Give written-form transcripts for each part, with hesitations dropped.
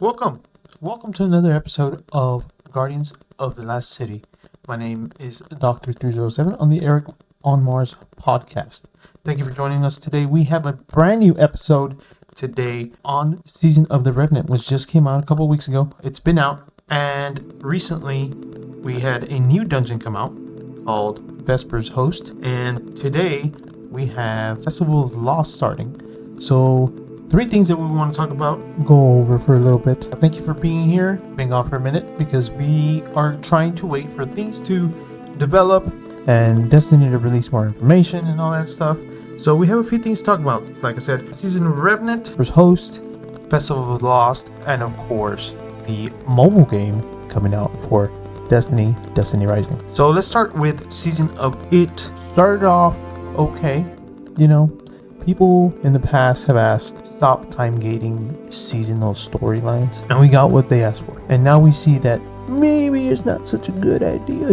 Welcome to another episode of Guardians of the Last City. My name is Doc3307 on the ErickMars podcast. Thank you for joining us today. We have a brand new episode today on Season of the Revenant, which just came out a couple weeks ago. It's been out, and recently we had a new dungeon come out called Vesper's Host, and today we have Festival of the Lost starting. So 3 things that we want to talk about, go over for a little bit. Thank you for being here, being on for a minute, because we are trying to wait for things to develop and Destiny to release more information and all that stuff. So we have a few things to talk about. Like I said, Season of Revenant, first host, Festival of the Lost, and of course, the mobile game coming out for Destiny Rising. So let's start with Season of It. Started off okay, people in the past have asked, stop time gating seasonal storylines, and we got what they asked for. And now we see that maybe it's not such a good idea,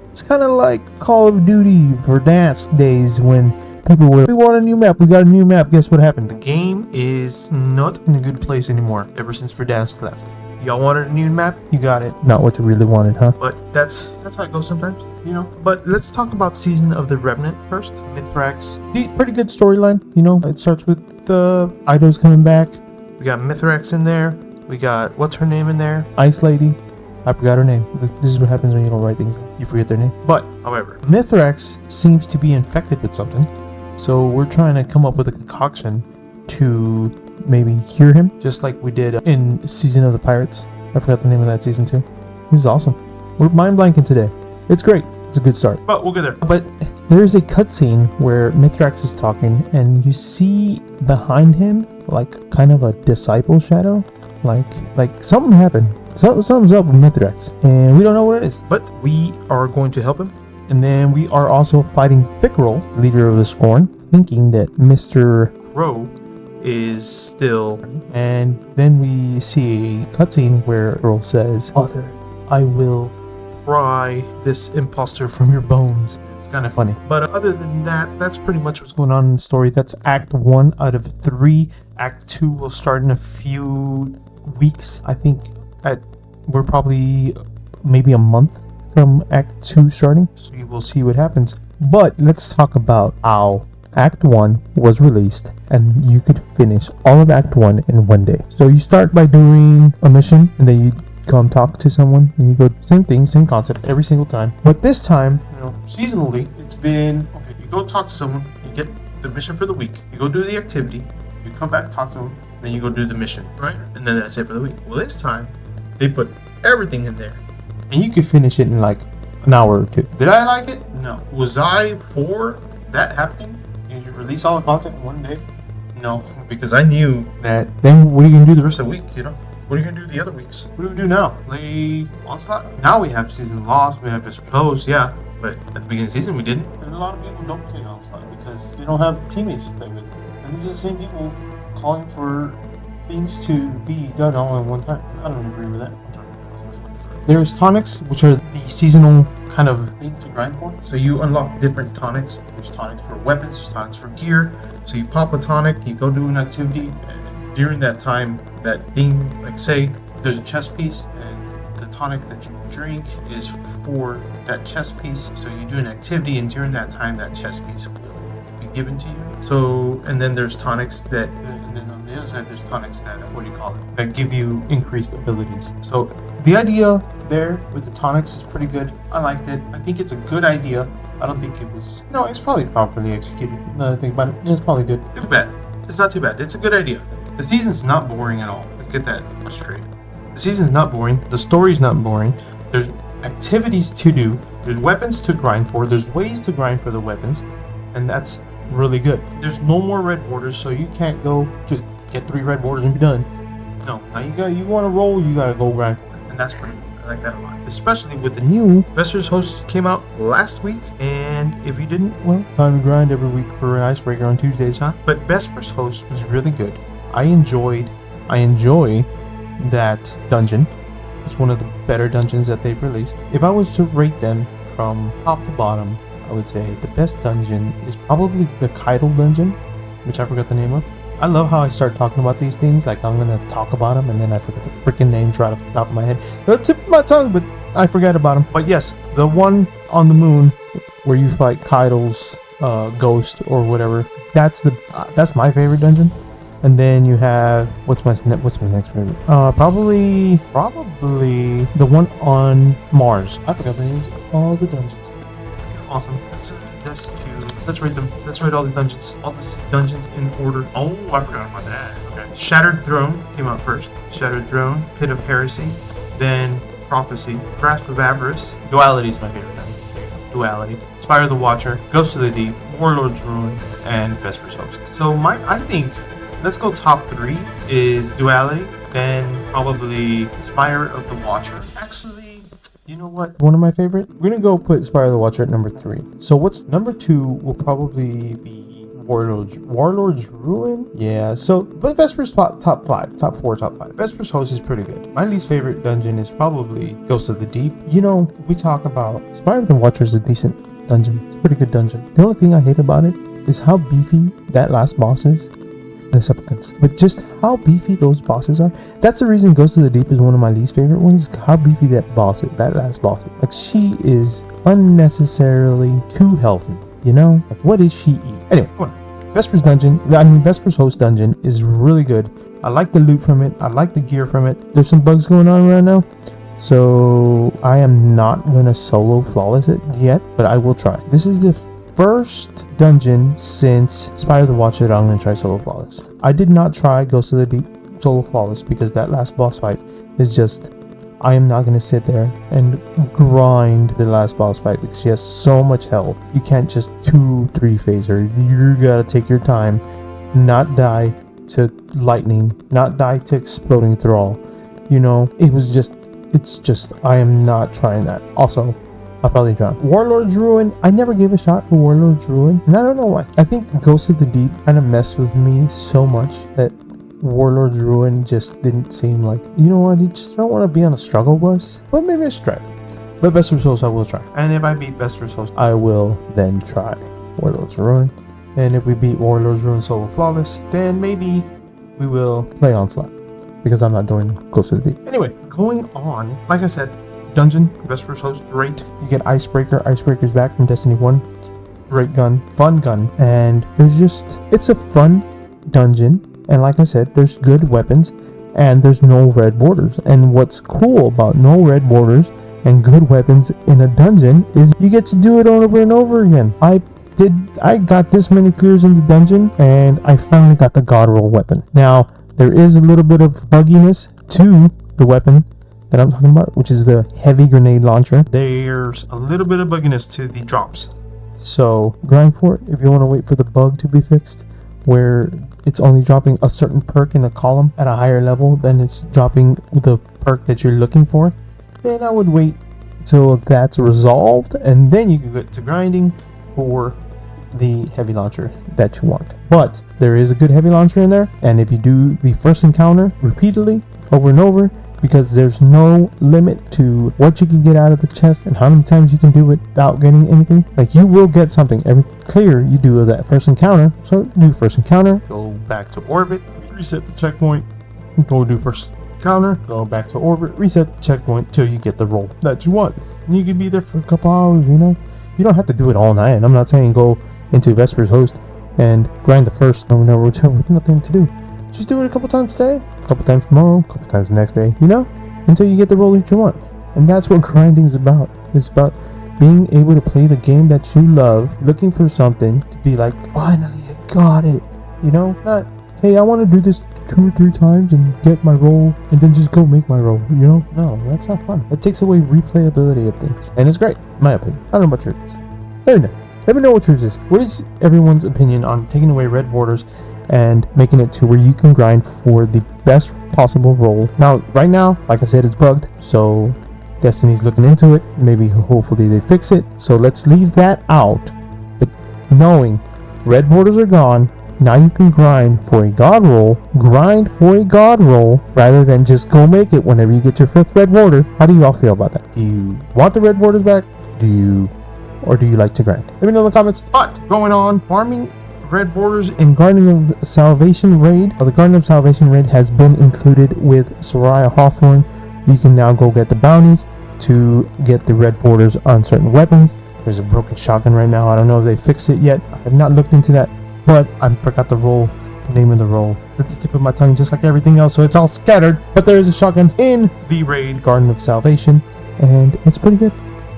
It's kind of like Call of Duty for dance days when people were, we want a new map, we got a new map, guess what happened? The game is not in a good place anymore ever since Verdansk left. Y'all wanted a new map? You got it. Not what you really wanted, huh? But that's how it goes sometimes, But let's talk about Season of the Revenant first. Mithrax. Pretty good storyline, It starts with the Ido's coming back. We got Mithrax in there. We got, what's her name in there? Ice Lady. I forgot her name. This is what happens when you don't write things down. You forget their name. But, however, Mithrax seems to be infected with something. So we're trying to come up with a concoction to maybe cure him, just like we did in Season of the Pirates. I forgot the name of that season too. This is awesome. We're mind blanking today. It's great. It's a good start. But we'll get there. But there is a cutscene where Mithrax is talking, and you see behind him like kind of a disciple shadow. Like something happened. Something's up with Mithrax, and we don't know what it is. But we are going to help him. And then we are also fighting Pickerel, leader of the Scorn, thinking that Mr. Crow is still, and then we see a cutscene where Earl says, Father, I will pry this imposter from your bones. It's kind of funny. But other than that, that's pretty much what's going on in the story. That's Act 1 out of 3. Act 2 will start in a few weeks. I think we're probably maybe a month from Act 2 starting. So we will see what happens. But let's talk about how Act 1 was released, and you could finish all of Act 1 in one day. So you start by doing a mission, and then you come talk to someone, and you go, same thing, same concept every single time. But this time, seasonally, it's been, okay, you go talk to someone, you get the mission for the week, you go do the activity, you come back, talk to them, then you go do the mission, right? And then that's it for the week. Well, this time, they put everything in there, and you could finish it in like an hour or 2. Did I like it? No. Was I for that happening? You release all the content in one day? No, because I knew that then what are you going to do the rest of the week, What are you going to do the other weeks? What do we do now? Play Onslaught? Now we have Season Lost, we have Vesper's Host, yeah. But at the beginning of the season, we didn't. And a lot of people don't play Onslaught because they don't have teammates to play with. And these are the same people calling for things to be done all at one time. I don't agree with that. There's tonics, which are the seasonal kind of thing to grind for. So you unlock different tonics. There's tonics for weapons, there's tonics for gear. So you pop a tonic, you go do an activity, and during that time, that thing, like say, there's a chest piece, and the tonic that you drink is for that chest piece. So you do an activity, and during that time, that chest piece will be given to you. So, and then there's tonics that, and then on the other side, there's tonics that, that give you increased abilities. So the idea there with the tonics is pretty good. I liked it. I think it's a good idea. I don't think it was... No, it's probably properly executed. Now that I think about it, it's probably good. It's bad. It's not too bad. It's a good idea. The season's not boring at all. Let's get that straight. The season's not boring. The story's not boring. There's activities to do. There's weapons to grind for. There's ways to grind for the weapons. And that's really good. There's no more red borders, so you can't go just get 3 red borders and be done. No. Now you want to roll, you gotta go grind for it. And that's pretty good. I like that a lot. Especially with the new Vesper's Host came out last week. And if you didn't, well, time to grind every week for an icebreaker on Tuesdays, huh? But Vesper's Host was really good. I enjoy that dungeon. It's one of the better dungeons that they've released. If I was to rate them from top to bottom, I would say the best dungeon is probably the Keitel dungeon, which I forgot the name of. I love how I start talking about these things like I'm gonna talk about them and then I forget the freaking names right off the top of my head. The tip of my tongue, but I forget about them. But yes, the one on the moon where you fight Kaido's ghost or whatever. That's my favorite dungeon. And then you have what's my next favorite? Probably the one on Mars. I forgot the names of all the dungeons. Awesome. Let's rate them. Let's rate all the dungeons. All the dungeons in order. Oh, I forgot about that. Okay. Shattered Throne came out first. Shattered Throne, Pit of Heresy, then Prophecy, Grasp of Avarice. Duality is my favorite dungeon. Duality, Spire of the Watcher, Ghost of the Deep, Warlord's Ruin, and Vesper's Host. So I think, let's go top 3 is Duality, then probably Spire of the Watcher. Actually, you know what? One of my favorite? We're gonna go put Spire of the Watcher at number 3. So what's number 2 will probably be Warlord's Ruin? Yeah, so, but Vesper's top 5, top 4, top 5. Vesper's Host is pretty good. My least favorite dungeon is probably Ghost of the Deep. You know, we talk about Spire of the Watcher is a decent dungeon. It's a pretty good dungeon. The only thing I hate about it is how beefy that last boss is. The supplicants. But just how beefy those bosses are. That's the reason Ghost of the Deep is one of my least favorite ones. How beefy that last boss is. Like, she is unnecessarily too healthy. You know, like, what did she eat? Anyway, Vesper's Host dungeon is really good. I like the loot from it. I like the gear from it. There's some bugs going on right now, so I am not gonna solo flawless it yet, but I will try. This is the first dungeon since Spire of the Watcher that I'm gonna try solo flawless. I did not try Ghost of the Deep solo flawless because that last boss fight is just, I am not going to sit there and grind the last boss fight because she has so much health. You can't just 2-3 phase her. You gotta take your time, not die to lightning, not die to exploding thrall. You know, it's just, I am not trying that. Also, I'll probably drown. Warlord's Ruin, I never gave a shot to Warlord's Ruin, and I don't know why. I think Ghost of the Deep kind of messed with me so much that Warlord's Ruin just didn't seem like, you know what, you just don't want to be on a struggle bus. But maybe I should try. But Vesper's Host I will try. And if I beat Vesper's Host, I will then try Warlord's Ruin. And if we beat Warlord's Ruin solo flawless, then maybe we will play Onslaught. Because I'm not doing Ghost of the Deep. Anyway, going on, like I said, dungeon, Vesper's Host, great. You get Icebreaker. Icebreaker's back from Destiny 1. Great gun, fun gun. And it's a fun dungeon. And like I said, there's good weapons and there's no red borders. And what's cool about no red borders and good weapons in a dungeon is you get to do it over and over again. I got this many clears in the dungeon and I finally got the God Roll weapon. Now, there is a little bit of bugginess to the weapon that I'm talking about, which is the heavy grenade launcher. There's a little bit of bugginess to the drops. So grind for it if you want to wait for the bug to be fixed, where it's only dropping a certain perk in a column at a higher level than it's dropping the perk that you're looking for. Then I would wait till that's resolved, and then you can get to grinding for the heavy launcher that you want. But there is a good heavy launcher in there, and if you do the first encounter repeatedly over and over, because there's no limit to what you can get out of the chest and how many times you can do it without getting anything. Like, you will get something every clear you do of that first encounter. So do first encounter, go back to orbit, reset the checkpoint, go do first encounter, go back to orbit, reset the checkpoint till you get the roll that you want. You could be there for a couple hours, you know. You don't have to do it all night. I'm not saying go into Vesper's Host and grind the first no return with nothing to do. Just do it a couple times today, a couple times tomorrow, a couple times the next day, you know, until you get the role that you want. And that's what grinding is about. It's about being able to play the game that you love, looking for something to be like, finally, I got it. You know, not, hey, I want to do this 2 or 3 times and get my role and then just go make my role, you know? No, that's not fun. It takes away replayability of things. And it's great, in my opinion. I don't know about yours. Let me know what yours is. What is everyone's opinion on taking away red borders and making it to where you can grind for the best possible role? Now, right now, like I said, it's bugged, so Destiny's looking into it. Maybe, hopefully they fix it. So let's leave that out. But knowing red borders are gone, now you can grind for a god roll. Grind for a god roll rather than just go make it whenever you get your 5th red border. How do you all feel about that? Do you want the red borders back? Or do you like to grind? Let me know in the comments. But going on, farming red borders in Garden of Salvation raid. The Garden of Salvation raid has been included with Soraya Hawthorne. You can now go get the bounties to get the red borders on certain weapons. There's a broken shotgun right now. I don't know if they fixed it yet. I have not looked into that, but I forgot the name of the role. It's at the tip of my tongue, just like everything else, so it's all scattered. But there is a shotgun in the raid Garden of Salvation, and it's pretty good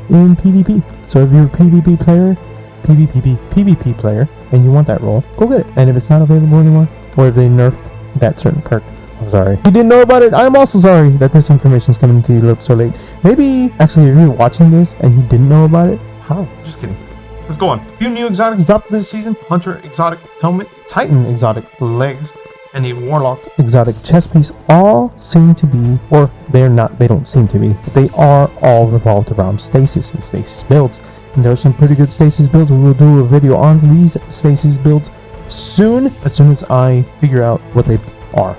in PvP. So if you're a PvP player, PvP player, and you want that role, go get it. And if it's not available anymore, or if they nerfed that certain perk, I'm sorry. If you didn't know about it, I'm also sorry that this information is coming to you so late. Maybe, actually, if you're watching this and you didn't know about it, how? Just kidding. Let's go on. A few new exotics dropped this season. Hunter exotic helmet, Titan exotic legs, and a Warlock exotic chest piece all seem to be, or they're not, they don't seem to be, they are all revolved around stasis and stasis builds. And there are some pretty good stasis builds. We will do a video on these stasis builds soon, as soon as I figure out what they are,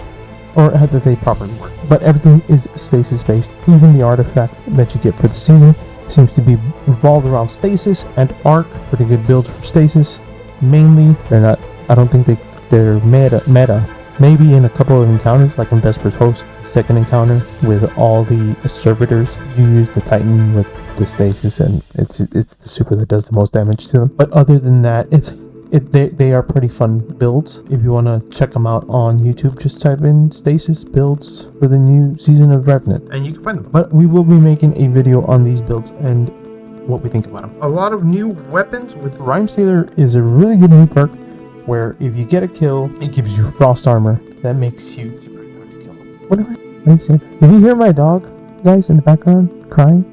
or how that they properly work. But everything is stasis based. Even the artifact that you get for the season seems to be revolved around stasis and arc. Pretty good builds for stasis. Mainly, they're not, I don't think they're meta. Maybe in a couple of encounters, like in Vesper's Host, second encounter with all the servitors, you use the Titan with the stasis, and it's the super that does the most damage to them. But other than that, they are pretty fun builds. If you want to check them out on YouTube, just type in stasis builds for the new season of Revenant, and you can find them. But we will be making a video on these builds and what we think about them. A lot of new weapons with Rhyme Stealer is a really good new perk, where if you get a kill, it gives you frost armor. That makes you super hard to kill. Why do you say that? If you hear my dog, guys, in the background crying,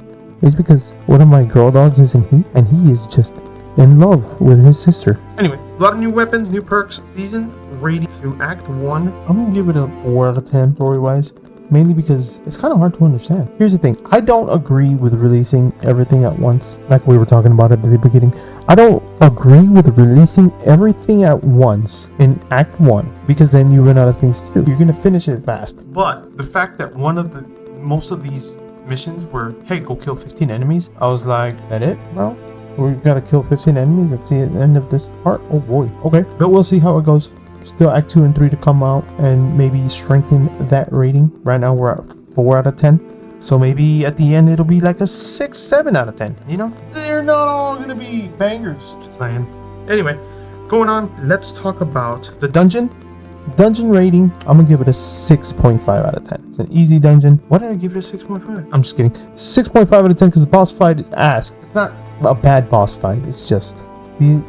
it's because one of my girl dogs is in heat, and he is just in love with his sister. Anyway, a lot of new weapons, new perks, season rating through Act 1. I'm gonna give it a 4 out of 10 story-wise, mainly because it's kind of hard to understand. Here's the thing, I don't agree with releasing everything at once, like we were talking about at the beginning. I don't agree with releasing everything at once in Act 1, because then you run out of things to do. You're gonna finish it fast. But the fact that most of these missions were, hey, go kill 15 enemies, I was like, that it, bro? We've got to kill 15 enemies. That's the end of this part. Oh boy. Okay. But we'll see how it goes. Still Act 2 and 3 to come out and maybe strengthen that rating. Right now we're at 4 out of 10. So maybe at the end it'll be like a 6, 7 out of 10. You know? They're not all going to be bangers. Just saying. Anyway, going on. Let's talk about the dungeon. Dungeon rating, I'm gonna give it a 6.5 out of 10. It's an easy dungeon. Why did I give it a 6.5? I'm just kidding. 6.5 out of 10 because the boss fight is ass. It's not a bad boss fight. It's just the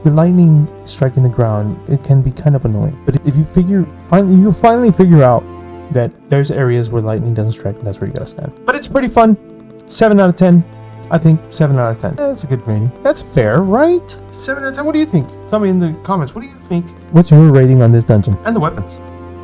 lightning striking the ground. It can be kind of annoying. But if you finally figure out that there's areas where lightning doesn't strike, that's where you gotta stand. But it's pretty fun. 7 out of 10. I think 7 out of 10. Yeah, that's a good rating. That's fair, right? 7 out of 10. What do you think? Tell me in the comments. What do you think? What's your rating on this dungeon? And the weapons.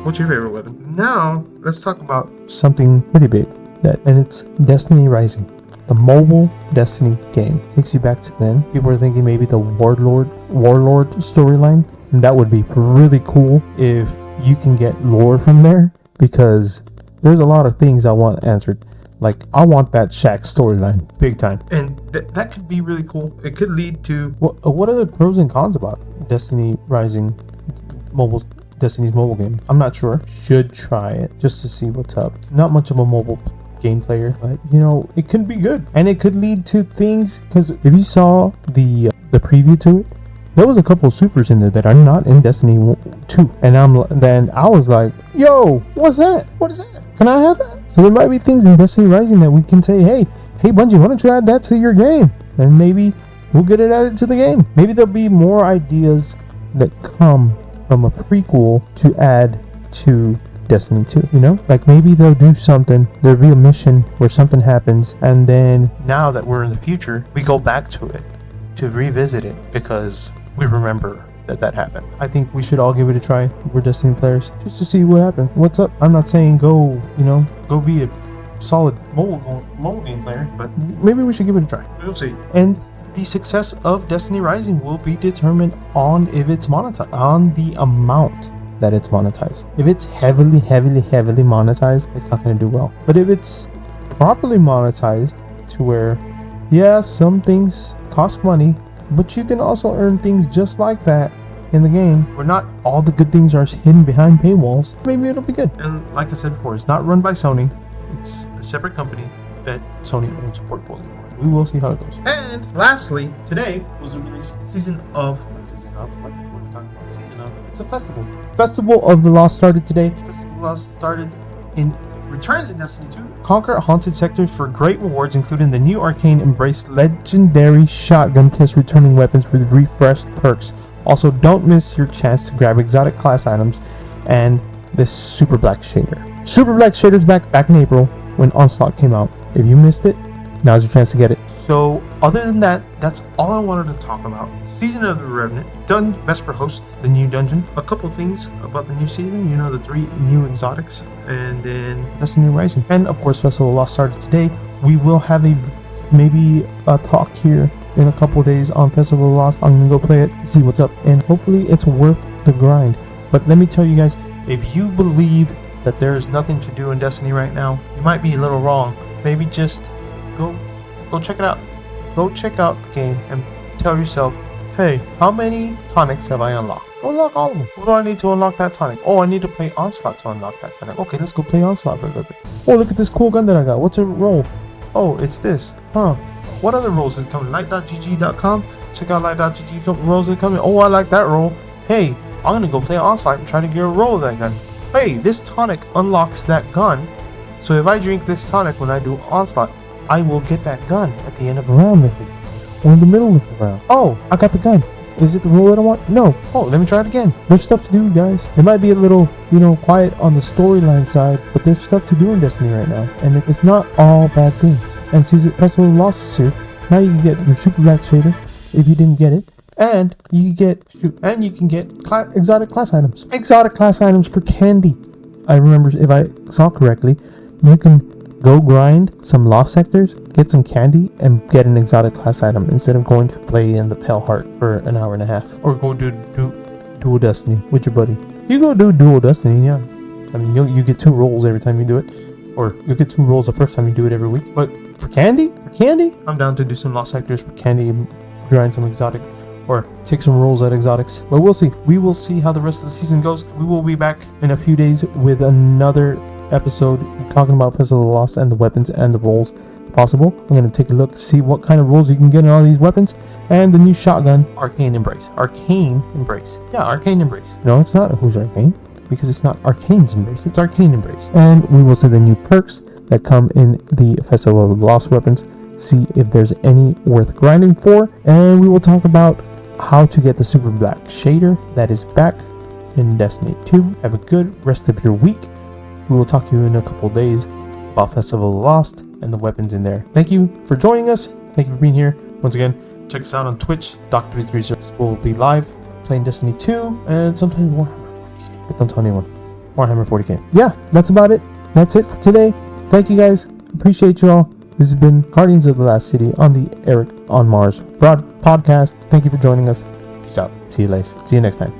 What's your favorite weapon? Now, let's talk about something pretty big. And it's Destiny Rising. The mobile Destiny game. Takes you back to then. People are thinking maybe the Warlord storyline. And that would be really cool if you can get lore from there. Because there's a lot of things I want answered. Like, I want that Shaq storyline, big time. And that could be really cool. It could lead to... What are the pros and cons about Destiny Rising Destiny's mobile game? I'm not sure. Should try it, just to see what's up. Not much of a mobile game player, but, you know, it could be good. And it could lead to things, because if you saw the preview to it, there was a couple of supers in there that are not in Destiny 2. And then I was like, yo, what's that? What is that? Can I have that? So there might be things in Destiny Rising that we can say, hey Bungie, why don't you add that to your game? And maybe we'll get it added to the game. Maybe there'll be more ideas that come from a prequel to add to Destiny 2, you know? Like maybe they'll do something, there'll be a mission where something happens, and then now that we're in the future, we go back to it to revisit it because we remember that happened. I think we should all give it a try. We're Destiny players, just to see what happened. What's up? I'm not saying go be a solid mobile game player, but maybe we should give it a try. We'll see. And the success of Destiny Rising will be determined on if it's monetized, on the amount that it's monetized. If it's heavily monetized, it's not going to do well. But if it's properly monetized to where, yeah, some things cost money, but you can also earn things just like that in the game, where not all the good things are hidden behind paywalls, maybe it'll be good. And like I said before, it's not run by Sony. It's a separate company that Sony owns a portfolio for. We will see how it goes. And lastly, today was the release What are we talking about? Season of. It's a festival. Festival of the Lost started today. Festival of the Lost started in returns in Destiny 2. Conquer haunted sectors for great rewards, including the new Arcane Embrace legendary shotgun plus returning weapons with refreshed perks. Also, don't miss your chance to grab exotic class items and this Super Black Shader. Super Black Shader's back in April when Onslaught came out. If you missed it, now's your chance to get it. So, other than that, that's all I wanted to talk about. Season of the Revenant, done Vesper Host, the new dungeon. A couple things about the new season, the 3 new exotics, and then Destiny Rising. And of course, Festival of Lost started today. We will have maybe a talk here in a couple days on Festival of Lost. I'm gonna go play it, see what's up, and hopefully it's worth the grind. But let me tell you guys, if you believe that there is nothing to do in Destiny right now, you might be a little wrong. Maybe just go check it out. Go check out the game and tell yourself, hey, how many tonics have I unlocked? Unlock all of them. What do I need to unlock that tonic? Oh, I need to play Onslaught to unlock that tonic. Okay, let's go play Onslaught for a little bit. Oh, look at this cool gun that I got. What's a roll? Oh, it's this. Huh. What other rolls is coming? Light.gg.com. Check out Light.gg rolls that coming. Oh, I like that roll. Hey, I'm gonna go play Onslaught and try to get a roll of that gun. Hey, this tonic unlocks that gun. So if I drink this tonic when I do Onslaught, I will get that gun at the end of a round maybe. Or in the middle of the round. Oh, I got the gun. Is it the roll that I want? No. Oh, let me try it again. There's stuff to do, guys. It might be a little, quiet on the storyline side, but there's stuff to do in Destiny right now. And it's not all bad things. And Season Festival of Lost is here. Now you can get your Super Black Shader if you didn't get it. And you can get exotic class items. Exotic class items for candy. I remember, if I saw correctly, you can go grind some lost sectors, get some candy, and get an exotic class item instead of going to play in the Pale Heart for an hour and a half. Or go do Dual Destiny with your buddy. You go do Dual Destiny, yeah. I mean, you get 2 rolls every time you do it. Or you get 2 rolls the first time you do it every week. But for candy, I'm down to do some lost sectors for candy and grind some exotic. Or take some rolls at exotics. But we'll see. We will see how the rest of the season goes. We will be back in a few days with another episode talking about Festival of the Lost and the weapons and the rolls possible. I'm going to take a look, see what kind of rolls you can get in all these weapons, and the new shotgun, Arcane Embrace. Yeah, Arcane Embrace. No, it's not Who's Arcane, because it's not Arcane's Embrace, it's Arcane Embrace. And we will see the new perks that come in the Festival of the Lost weapons, see if there's any worth grinding for, and we will talk about how to get the Super Black Shader that is back in Destiny 2. Have a good rest of your week. We will talk to you in a couple days about Festival of the Lost and the weapons in there. Thank you for joining us. Thank you for being here. Once again, check us out on Twitch. Doc3307 will be live playing Destiny 2 and sometimes Warhammer 40k. But don't tell anyone. Warhammer 40k. Yeah, that's about it. That's it for today. Thank you guys. Appreciate you all. This has been Guardians of the Last City on the Erick on Mars podcast. Thank you for joining us. Peace out. See you next time.